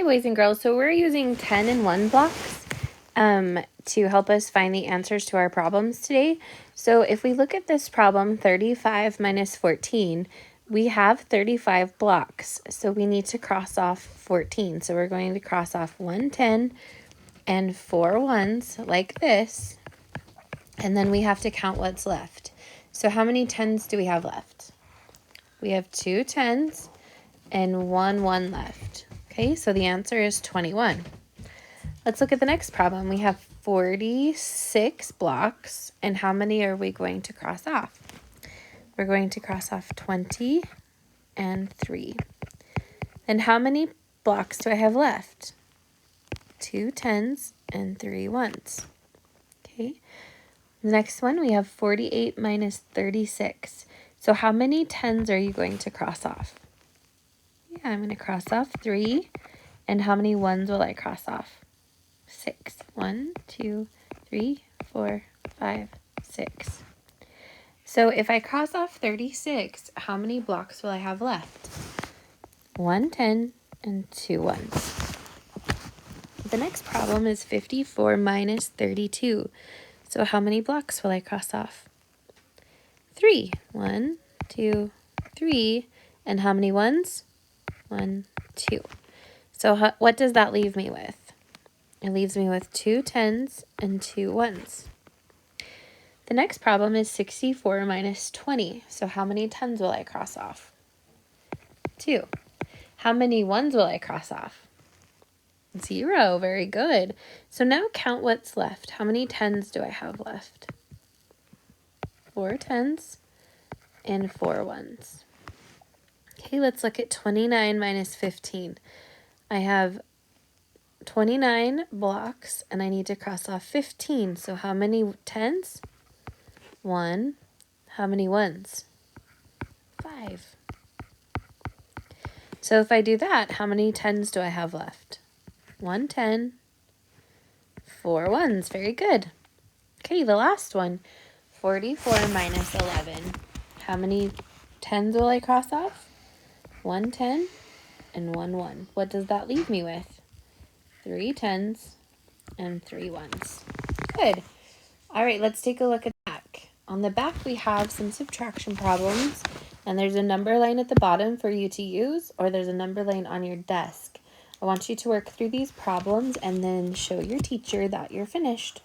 Hi, boys and girls. So we're using 10 and 1 blocks to help us find the answers to our problems today. So if we look at this problem, 35 minus 14, we have 35 blocks. So we need to cross off 14. So we're going to cross off 1 10 and 4 ones like this. And then we have to count what's left. So how many 10s do we have left? We have 2 10s and 1 1 left. Okay, so the answer is 21. Let's look at the next problem. We have 46 blocks, and how many are we going to cross off? We're going to cross off 20 and 3. Then how many blocks do I have left? 2 10s and 3 1s. Okay, the next one, we have 48 minus 36. So how many 10s are you going to cross off? Yeah, I'm going to cross off 3. And how many 1s will I cross off? 6. 1, 2, 3, 4, 5, 6. So if I cross off 36, how many blocks will I have left? 1 10 and 2 1s. The next problem is 54 minus 32. So how many blocks will I cross off? 3. 1, 2, 3. And how many 1s? 1, 2. So what does that leave me with? It leaves me with 2 10s and 2 1s. The next problem is 64 minus 20. So how many 10s will I cross off? 2. How many 1s will I cross off? 0. Very good. So now count what's left. How many 10s do I have left? 4 10s and 4 1s. Okay, let's look at 29 minus 15. I have 29 blocks, and I need to cross off 15. So how many 10s? 1. How many 1s? 5. So if I do that, how many 10s do I have left? 1 10, 4 1s. Very good. Okay, the last one, 44 minus 11. How many 10s will I cross off? 1 10 and 1 1. What does that leave me with? 3 10s and 3 1s. Good. All right, let's take a look at the back. On the back, we have some subtraction problems, and there's a number line at the bottom for you to use, or there's a number line on your desk. I want you to work through these problems and then show your teacher that you're finished.